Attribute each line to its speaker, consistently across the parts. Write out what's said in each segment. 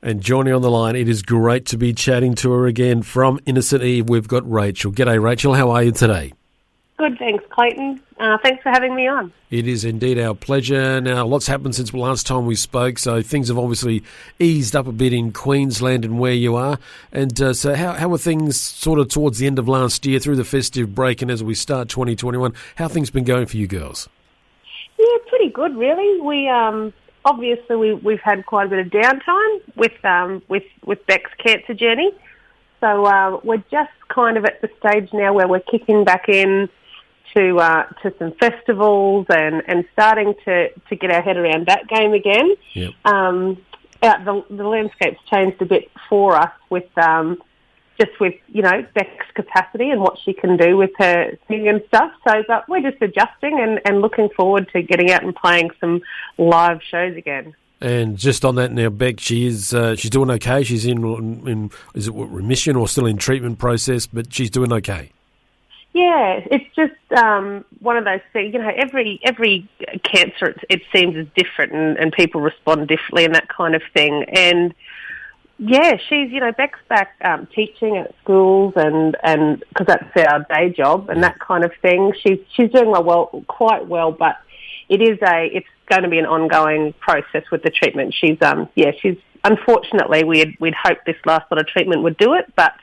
Speaker 1: And joining on the line, it is great to be chatting to her again from Innocent Eve. We've got Rachel. G'day, Rachel. How are you today?
Speaker 2: Good, thanks, Clayton. Thanks for having me on.
Speaker 1: It is indeed our pleasure. Now, lots happened since the last time we spoke, so things have obviously eased up a bit in Queensland and where you are. And so how were things sort of towards the end of last year, through the festive break and as we start 2021? How have things been going for you girls?
Speaker 2: Yeah, pretty good, really. We've had quite a bit of downtime with Beck's cancer journey. So we're just kind of at the stage now where we're kicking back in to some festivals and starting to get our head around that game again.
Speaker 1: Yep.
Speaker 2: The landscape's changed a bit for us with Beck's capacity and what she can do with her singing and stuff. So, but we're just adjusting and looking forward to getting out and playing some live shows again.
Speaker 1: And just on that now, Beck, she's doing okay. She's in is it remission or still in treatment process? But she's doing okay.
Speaker 2: Yeah, it's just one of those things. You know, every cancer it seems is different, and people respond differently and that kind of thing. And yeah, she's Beck's back teaching at schools and because that's our day job and that kind of thing. She's doing quite well, but it's going to be an ongoing process with the treatment. She's unfortunately we'd hoped this last lot of treatment would do it, but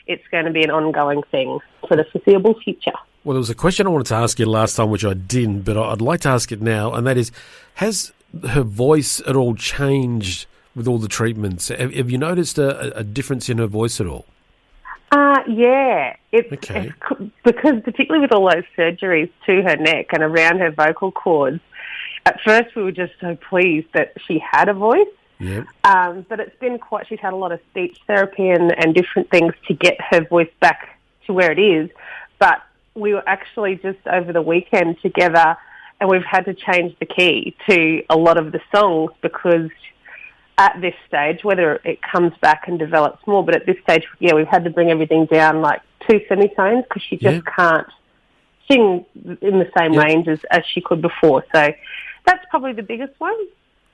Speaker 2: it's going to be an ongoing thing for the foreseeable future.
Speaker 1: Well, there was a question I wanted to ask you last time, which I didn't, but I'd like to ask it now, and that is, has her voice at all changed with all the treatments? Have you noticed a difference in her voice at all?
Speaker 2: Yeah. It's because particularly with all those surgeries to her neck and around her vocal cords, at first we were just so pleased that she had a voice.
Speaker 1: Yeah.
Speaker 2: But it's been she's had a lot of speech therapy and different things to get her voice back to where it is. But we were actually just over the weekend together and we've had to change the key to a lot of the songs because at this stage, whether it comes back and develops more, but at this stage, we've had to bring everything down like 2 semitones because she just can't sing in the same range as she could before. So that's probably the biggest one.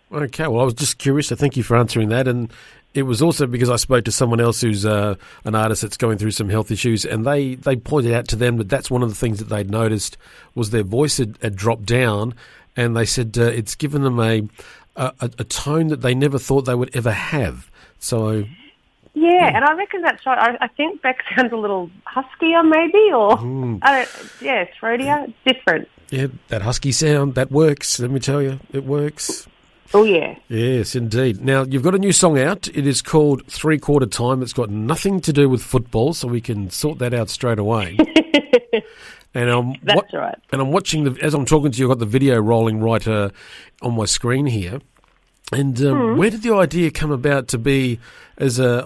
Speaker 1: Okay, well, I was just curious, so thank you for answering that. And it was also because I spoke to someone else who's an artist that's going through some health issues, and they pointed out to them that that's one of the things that they'd noticed was their voice had dropped down, and they said it's given them a tone that they never thought they would ever have. So... Yeah,
Speaker 2: and I reckon that's right. I think Beck sounds a little huskier maybe, or, throatier. It's different.
Speaker 1: Yeah, that husky sound, that works, let me tell you, it works.
Speaker 2: Oh, yeah.
Speaker 1: Yes, indeed. Now, you've got a new song out. It is called 3/4 Time. It's got nothing to do with football, so we can sort that out straight away. And
Speaker 2: that's right.
Speaker 1: And I'm watching, as I'm talking to you, I've got the video rolling right on my screen here. And where did the idea come about to be as a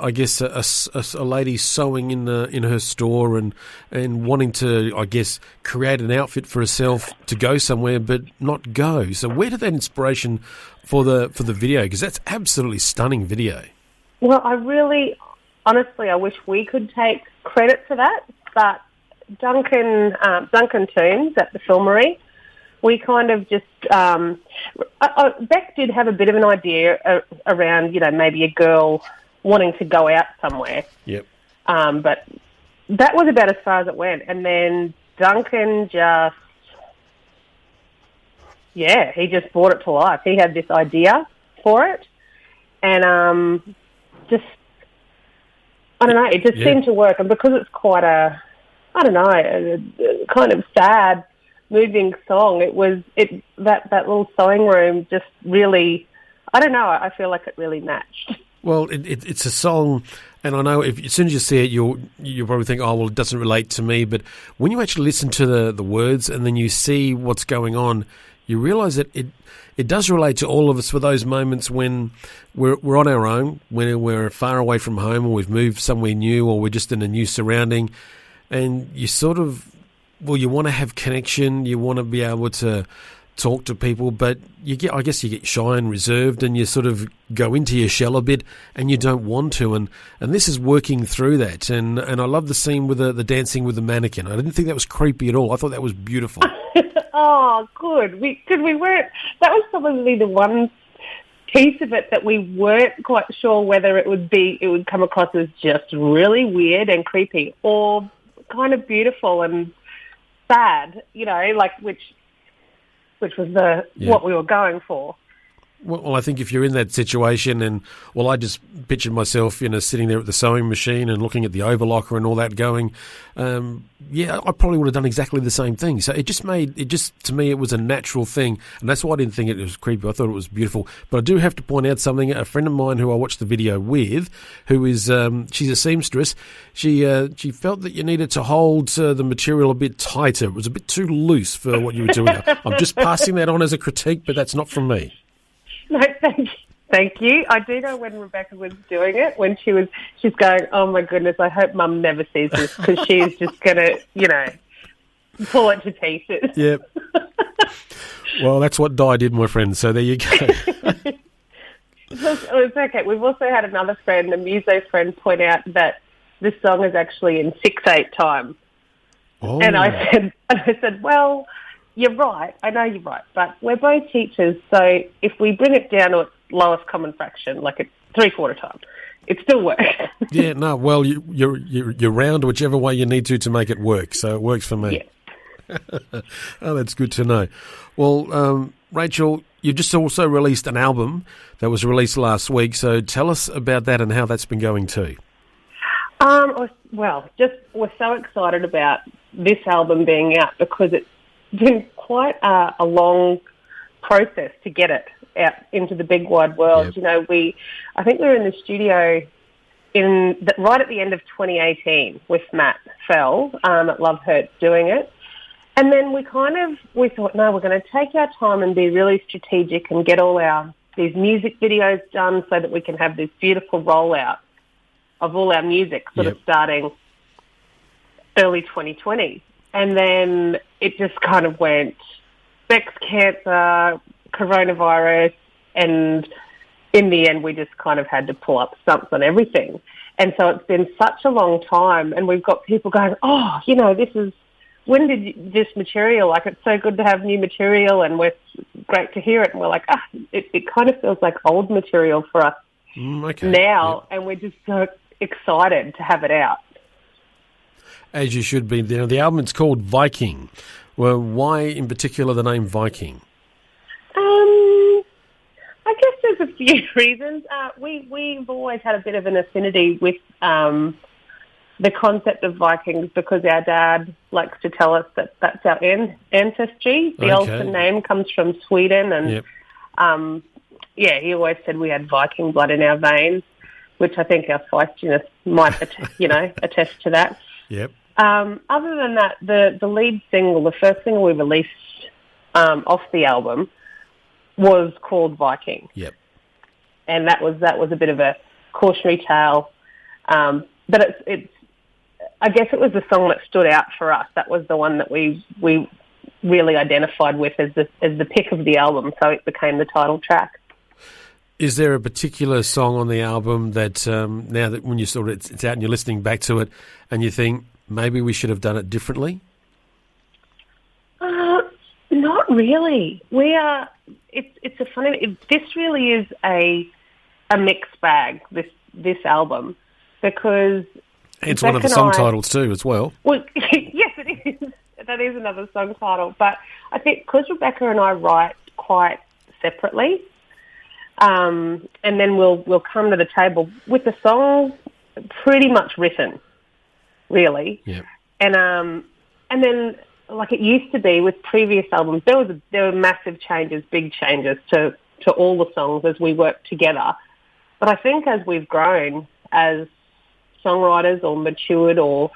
Speaker 1: lady sewing in her store and wanting to, I guess, create an outfit for herself to go somewhere but not go? So where did that inspiration for the video? Because that's absolutely stunning video.
Speaker 2: Well, honestly, I wish we could take credit for that, but Duncan Toons at the Filmery, we kind of just... Beck did have a bit of an idea around, maybe a girl wanting to go out somewhere.
Speaker 1: Yep.
Speaker 2: But that was about as far as it went. And then Duncan he just brought it to life. He had this idea for it. And I don't know, it just seemed to work. And because it's quite a kind of sad, moving song, that little sewing room just really, I don't know, I feel like it really matched.
Speaker 1: Well, it's a song, and I know as soon as you see it, you'll probably think, oh, well, it doesn't relate to me. But when you actually listen to the words and then you see what's going on, you realise that it does relate to all of us for those moments when we're on our own, when we're far away from home, or we've moved somewhere new, or we're just in a new surrounding, and you sort of, you want to have connection, you want to be able to talk to people, but you get shy and reserved, and you sort of go into your shell a bit, and you don't want to, and this is working through that, and I love the scene with the dancing with the mannequin. I didn't think that was creepy at all. I thought that was beautiful.
Speaker 2: Oh, good. We weren't. That was probably the one piece of it that we weren't quite sure whether it would come across as just really weird and creepy or kind of beautiful and sad, like which was what we were going for.
Speaker 1: Well, I think if you're in that situation and, I just pictured myself, sitting there at the sewing machine and looking at the overlocker and all that going, I probably would have done exactly the same thing. So to me, it was a natural thing. And that's why I didn't think it was creepy. I thought it was beautiful. But I do have to point out something. A friend of mine who I watched the video with, who is, she's a seamstress, she felt that you needed to hold the material a bit tighter. It was a bit too loose for what you were doing. I'm just passing that on as a critique, but that's not from me.
Speaker 2: No, thank you. I do know when Rebecca was doing it, when she's going, oh my goodness, I hope Mum never sees this because she's just going to, pull it to pieces.
Speaker 1: Yep. Well, that's what Di did, my friend, so there you go.
Speaker 2: It's okay. We've also had another friend, a muso friend, point out that this song is actually in 6/8 time.
Speaker 1: Oh.
Speaker 2: And I said, well, you're right. I know you're right, but we're both teachers, so if we bring it down to its lowest common fraction, like it's 3/4 time, it still works.
Speaker 1: Yeah, no. Well, you're round whichever way you need to make it work, so it works for me.
Speaker 2: Yeah.
Speaker 1: Oh, that's good to know. Well, Rachel, you just also released an album that was released last week, so tell us about that and how that's been going too.
Speaker 2: We're so excited about this album being out because it's been quite a long process to get it out into the big wide world.
Speaker 1: Yep.
Speaker 2: I think we were in the studio right at the end of 2018 with Matt Fell at Love Hurts doing it. And then we thought, no, we're going to take our time and be really strategic and get all these music videos done so that we can have this beautiful rollout of all our music sort of starting early 2020. And then it just kind of went Beck's cancer, coronavirus, and in the end we just kind of had to pull up stumps on everything. And so it's been such a long time, and we've got people going, when did this material, like it's so good to have new material and we're great to hear it. And we're like, it kind of feels like old material for us now, and we're just so excited to have it out.
Speaker 1: As you should be. The album is called Viking. Well, why in particular the name Viking?
Speaker 2: I guess there's a few reasons. We've always had a bit of an affinity with the concept of Vikings because our dad likes to tell us that that's our ancestry. The Olsen name comes from Sweden, and he always said we had Viking blood in our veins, which I think our feistiness might, attest to that.
Speaker 1: Yep.
Speaker 2: Other than that, the lead single, the first single we released off the album, was called Viking.
Speaker 1: Yep.
Speaker 2: And that was a bit of a cautionary tale, but it's I guess it was the song that stood out for us. That was the one that we really identified with as the pick of the album, so it became the title track.
Speaker 1: Is there a particular song on the album that now that when you it's out and you're listening back to it and you think maybe we should have done it differently?
Speaker 2: Not really. It's a funny. This really is a mixed bag. This album, because
Speaker 1: it's one of the song titles too, as well.
Speaker 2: Well, yes, it is. That is another song title. But I think because Rebecca and I write quite separately, and then we'll come to the table with the song pretty much written, really.
Speaker 1: Yeah.
Speaker 2: And then, like it used to be with previous albums, there were massive changes, big changes to all the songs as we worked together. But I think as we've grown as songwriters or matured or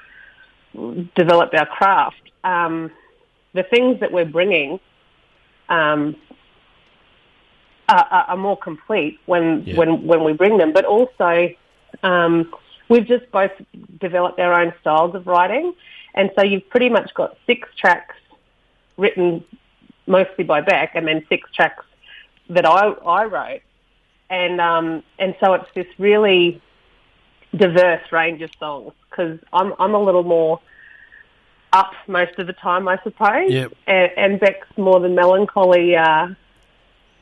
Speaker 2: developed our craft, the things that we're bringing are more complete when we bring them. But also, we've just both developed our own styles of writing. And so you've pretty much got 6 tracks written mostly by Beck and then 6 tracks that I wrote. And so it's this really diverse range of songs because I'm a little more up most of the time, I suppose.
Speaker 1: Yep.
Speaker 2: And Beck's more the melancholy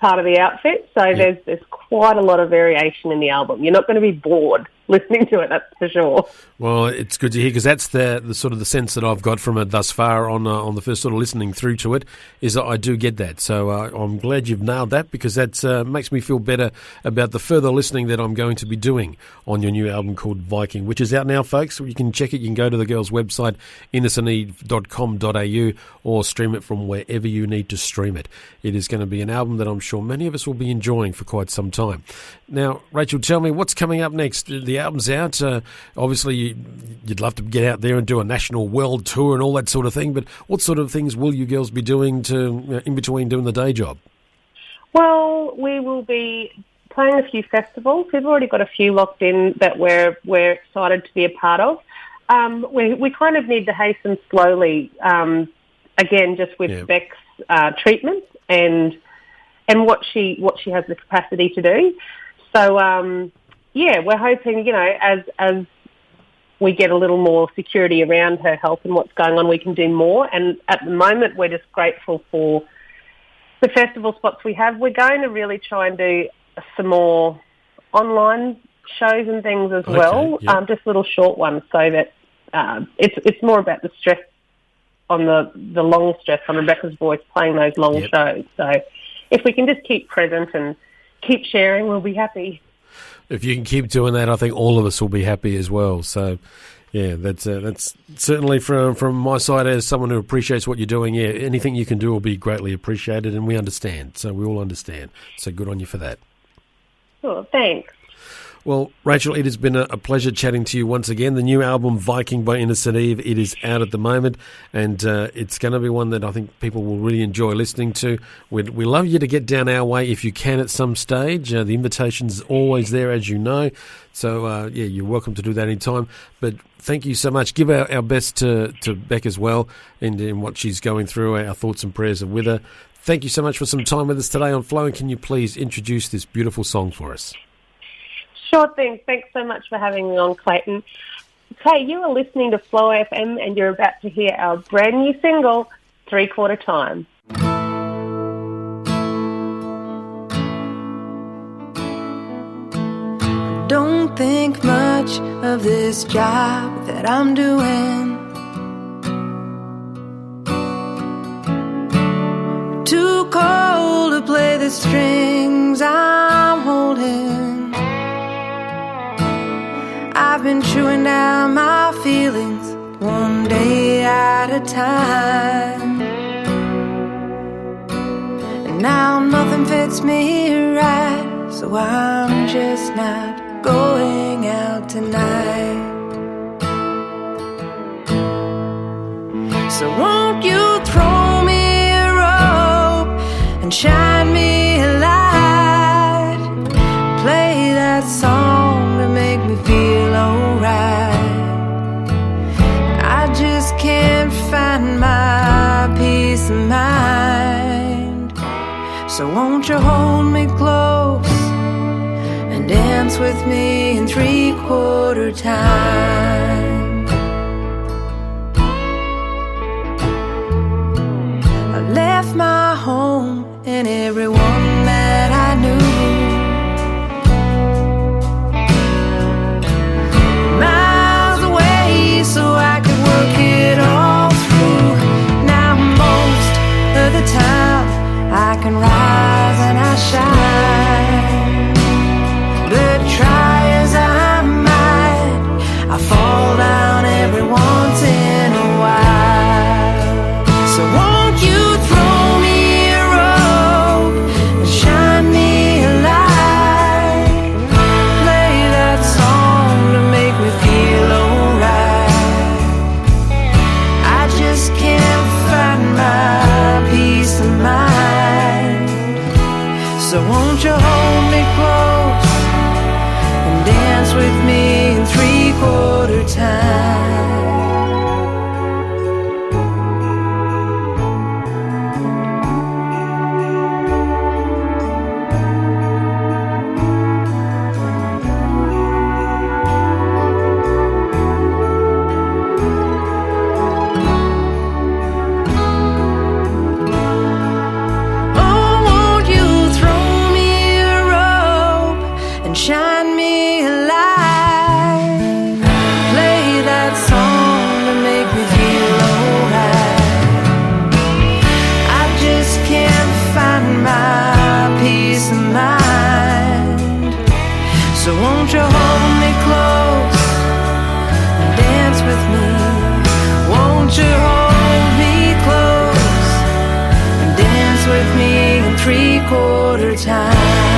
Speaker 2: part of the outfit. So there's quite a lot of variation in the album. You're not going to be bored listening to it, that's for sure.
Speaker 1: Well, it's good to hear, because that's the sort of the sense that I've got from it thus far on the first sort of listening through to it, is that I do get that. So I'm glad you've nailed that, because that makes me feel better about the further listening that I'm going to be doing on your new album called Viking, which is out now, folks. You can check it. You can go to the girls' website, innocenteve.com.au, or stream it from wherever you need to stream it. It is going to be an album that I'm sure many of us will be enjoying for quite some time. Now, Rachel, tell me what's coming up next. The album's out. Obviously, you'd love to get out there and do a national world tour and all that sort of thing, but what sort of things will you girls be doing in between doing the day job?
Speaker 2: Well, we will be playing a few festivals. We've already got a few locked in that we're excited to be a part of. We kind of need to hasten slowly, again, just with Beck's treatment and what she has the capacity to do. So, we're hoping, as we get a little more security around her health and what's going on, we can do more. And at the moment, we're just grateful for the festival spots we have. We're going to really try and do some more online shows and things as well, just little short ones, so that it's more about the stress on the long stress on Rebecca's voice, playing those long shows. So if we can just keep present and keep sharing, we'll be happy.
Speaker 1: If you can keep doing that, I think all of us will be happy as well. So, yeah, that's certainly from my side as someone who appreciates what you're doing. Yeah, anything you can do will be greatly appreciated, and we understand. So we all understand. So good on you for that.
Speaker 2: Sure, thanks.
Speaker 1: Well, Rachel, it has been a pleasure chatting to you once again. The new album, Viking by Innocent Eve, it is out at the moment, and it's going to be one that I think people will really enjoy listening to. We love you to get down our way if you can at some stage. The invitation's always there, as you know. So, you're welcome to do that anytime. But thank you so much. Give our best to Beck as well in what she's going through. Our thoughts and prayers are with her. Thank you so much for some time with us today on Flow, and can you please introduce this beautiful song for us?
Speaker 2: Sure thing. Thanks so much for having me on, Clayton. Okay, you are listening to Flow FM, and you're about to hear our brand new single, 3/4 Time.
Speaker 3: Don't think much of this job that I'm doing. Too cold to play the strings I'm holding. I've been chewing down my feelings one day at a time, and now nothing fits me right, so I'm just not going out tonight. So won't you throw me a rope and shine me a light, play that song to make me feel alright. I just can't find my peace of mind. So won't you hold me close and dance with me in 3/4 time. I left my home and everyone that I knew, miles away so I could work it all through. Now most of the time I can rise and I shine, but try as I might, I fall down won't you hold me close and dance with me? Won't you hold me close and dance with me in 3/4 time?